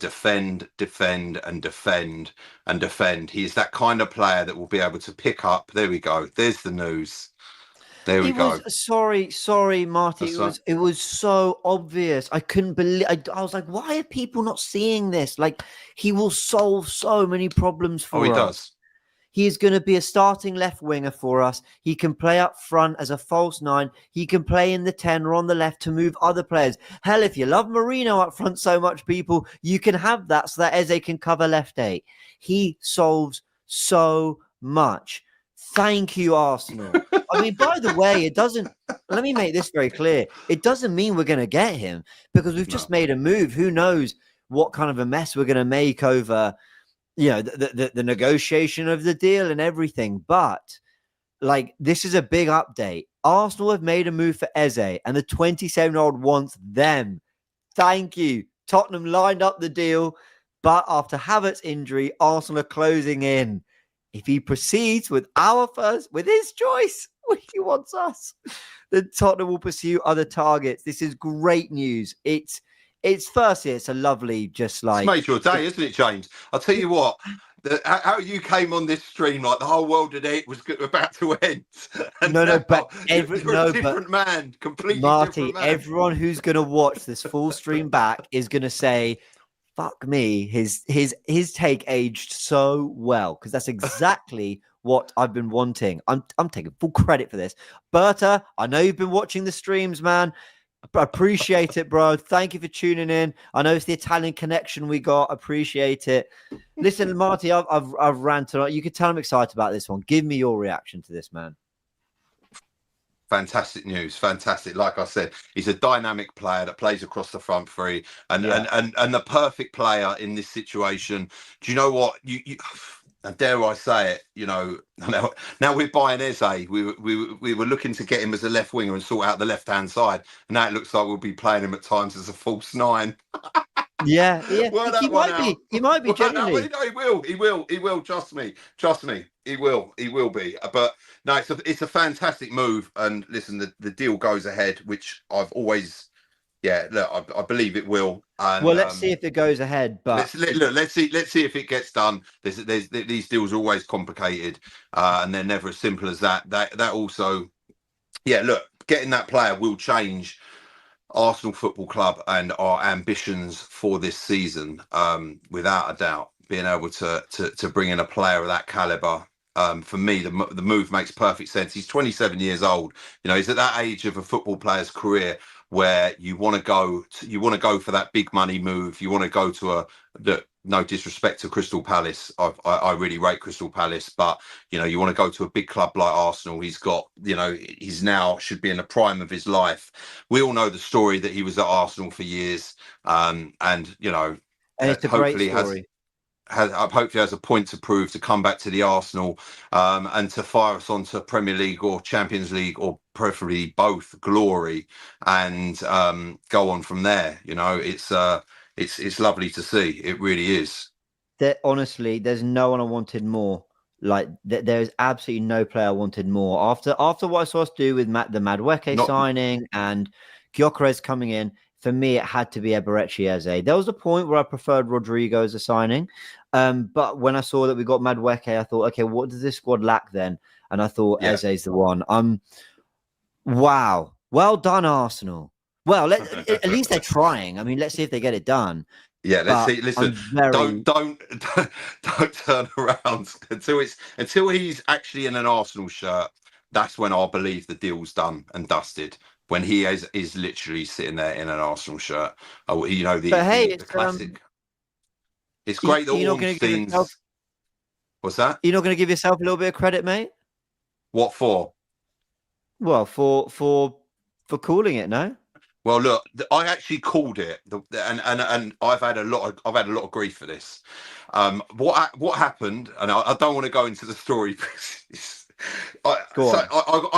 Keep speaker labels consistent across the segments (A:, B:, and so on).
A: defend, defend, and defend, and defend. He is that kind of player that will be able to pick up. There we go. There's the news. There we
B: It
A: go.
B: was sorry, Marty.
A: That's right.
B: It was so obvious. I couldn't believe. I was like, why are people not seeing this? Like, he will solve so many problems
A: Oh, he
B: for us.
A: does.
B: He is going to be a starting left winger for us. He can play up front as a false nine. He can play in the 10 or on the left to move other players. Hell, if you love Marino up front so much, people, you can have that so that Eze can cover left 8. He solves so much. Thank you, Arsenal. I mean, by the way, it doesn't. Let me make this very clear. It doesn't mean we're going to get him because we've just made a move. Who knows what kind of a mess we're going to make over, the negotiation of the deal and everything. But like, this is a big update. Arsenal have made a move for Eze, and the 27-year-old wants them. Thank you. Tottenham lined up the deal, but after Havertz's injury, Arsenal are closing in. If he proceeds with his choice, when he wants us, then Tottenham will pursue other targets. This is great news. It's firstly, it's a lovely, just like...
A: It's made your day, isn't it, James? I'll tell you what, how you came on this stream, like the whole world today was about to end. And
B: you're
A: a different man, completely
B: Marty,
A: different man.
B: Everyone who's going to watch this full stream back is going to say, fuck me, his take aged so well, because that's exactly what I've been wanting. I'm taking full credit for this. Berta, I know you've been watching the streams, man. I appreciate it, bro. Thank you for tuning in. I know it's the Italian connection we got. Appreciate it. Listen, Marty, I've ranted. You can tell I'm excited about this one. Give me your reaction to this, man.
A: Fantastic news, fantastic. Like I said, he's a dynamic player that plays across the front three, and the perfect player in this situation. Do you know what? You and dare I say it? Now we're buying Eze. We were looking to get him as a left winger and sort out the left hand side, and now it looks like we'll be playing him at times as a false 9.
B: Yeah. He might be. Genuinely.
A: No, he will. Trust me. He will be. But no, it's a fantastic move. And listen, the deal goes ahead, which I've always, look, I believe it will. And,
B: well, let's see if it goes ahead. But
A: let's see if it gets done. These deals are always complicated, and they're never as simple as that. That also, look, getting that player will change Arsenal Football Club and our ambitions for this season, without a doubt. Being able to bring in a player of that caliber, for me, the move makes perfect sense. He's 27 years old. He's at that age of a football player's career where you want to go for that big money move. You want to go to no disrespect to Crystal Palace. I really rate Crystal Palace, but you want to go to a big club like Arsenal. He's got, he's now should be in the prime of his life. We all know the story that he was at Arsenal for years, and
B: it's a great story.
A: Hopefully has a point to prove to come back to the Arsenal, and to fire us onto Premier League or Champions League, or preferably both, glory, and go on from there. It's lovely to see. It really is.
B: Honestly, there's no one I wanted more. Like, there's absolutely no player I wanted more. After what I saw us do with the Madueke signing and Gyökeres coming in, for me, it had to be Eberechi Eze. There was a point where I preferred Rodrigo as a signing. But when I saw that we got Madueke, I thought, okay, what does this squad lack then? And I thought Eze's the one. Wow. Well done, Arsenal. Well, at least they're trying. I mean, let's see if they get it done.
A: Yeah, let's see. Listen, don't turn around until he's actually in an Arsenal shirt. That's when I'll believe the deal's done and dusted. When he is literally sitting there in an Arsenal shirt. Oh, the classic. It's great that Ornstein's... What's that?
B: You're not going to give yourself a little bit of credit, mate?
A: What for?
B: Well, for calling it, no?
A: Well, look, I actually called it, and I've had a lot of grief for this. What happened, and I don't want to go into the story. I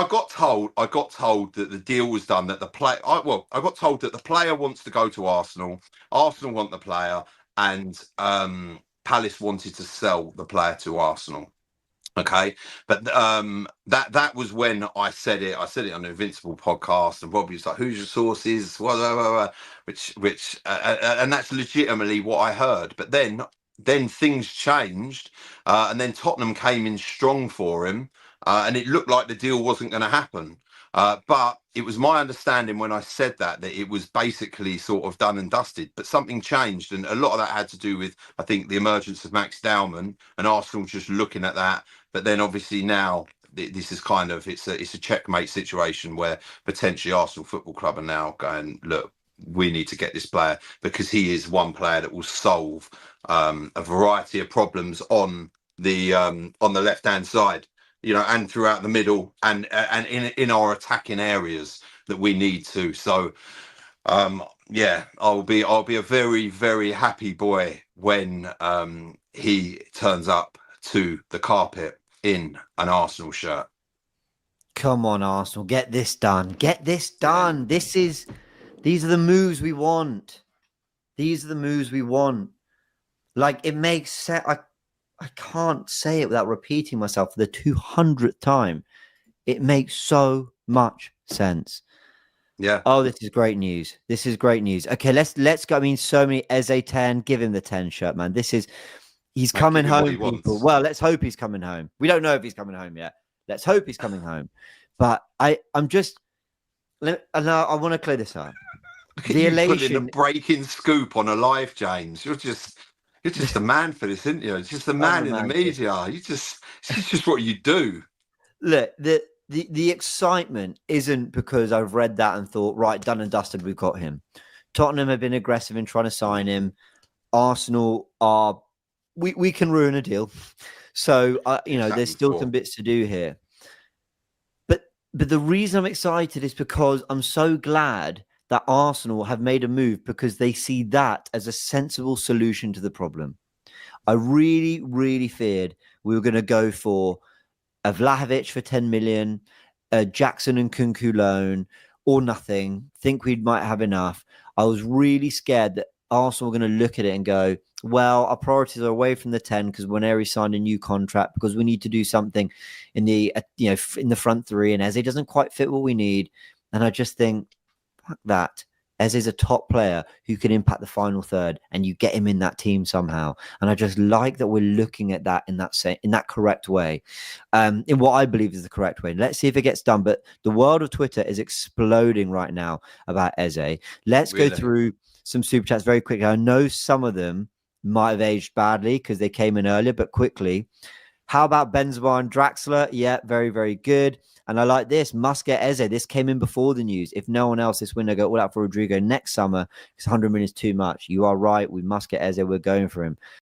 A: got told that the deal was done, that I got told that the player wants to go to Arsenal. Arsenal want the player, and Palace wanted to sell the player to Arsenal. Okay, but that was when I said it. I said it on the Invincible podcast, and Robbie was like, "Who's your sources?" Which and that's legitimately what I heard. But then things changed, and then Tottenham came in strong for him, and it looked like the deal wasn't going to happen. But it was my understanding when I said that it was basically sort of done and dusted. But something changed, and a lot of that had to do with, I think, the emergence of Max Dowman and Arsenal just looking at that. But then obviously now this is kind of it's a checkmate situation where potentially Arsenal Football Club are now going, look, we need to get this player because he is one player that will solve a variety of problems on the left hand side, and throughout the middle and in our attacking areas that we need to. So yeah, I'll be a very, very happy boy when he turns up to the carpet in an Arsenal shirt.
B: Come on, Arsenal, get this done. Get this done. Yeah. These are the moves we want. These are the moves we want. Like, it makes sense. I can't say it without repeating myself for the 200th time. It makes so much sense.
A: Yeah.
B: Oh, this is great news. This is great news. Okay, let's go. I mean, so many Eze 10. Give him the 10 shirt, man. He's coming home, people. Well, let's hope he's coming home. We don't know if he's coming home yet. Let's hope he's coming home. But I want to clear this up.
A: The elation, putting a breaking scoop on a live, James. You're just the man for this, isn't you? It's just the man in the media. It's just what you do.
B: Look, the excitement isn't because I've read that and thought, right, done and dusted, we've got him. Tottenham have been aggressive in trying to sign him. Arsenal are, we can ruin a deal. So, there's still some bits to do here. But the reason I'm excited is because I'm so glad that Arsenal have made a move because they see that as a sensible solution to the problem. I really, really feared we were going to go for a Vlahovic for 10 million, a Jackson and Kunku loan, or nothing. Think we might have enough. I was really scared that Arsenal were going to look at it and go, well, our priorities are away from the 10 because Waneri signed a new contract because we need to do something in the in the front three, and Eze doesn't quite fit what we need. And I just think, fuck that. Eze is a top player who can impact the final third, and you get him in that team somehow. And I just like that we're looking at that in that correct way, in what I believe is the correct way. Let's see if it gets done. But the world of Twitter is exploding right now about Eze. Let's go through some super chats very quickly. I know some of them might have aged badly because they came in earlier, but quickly. How about Benzema and Draxler? Yeah, very, very good. And I like this. Must get Eze. This came in before the news. If no one else this window, go all out for Rodrigo next summer because 100 million is too much. You are right. We must get Eze. We're going for him.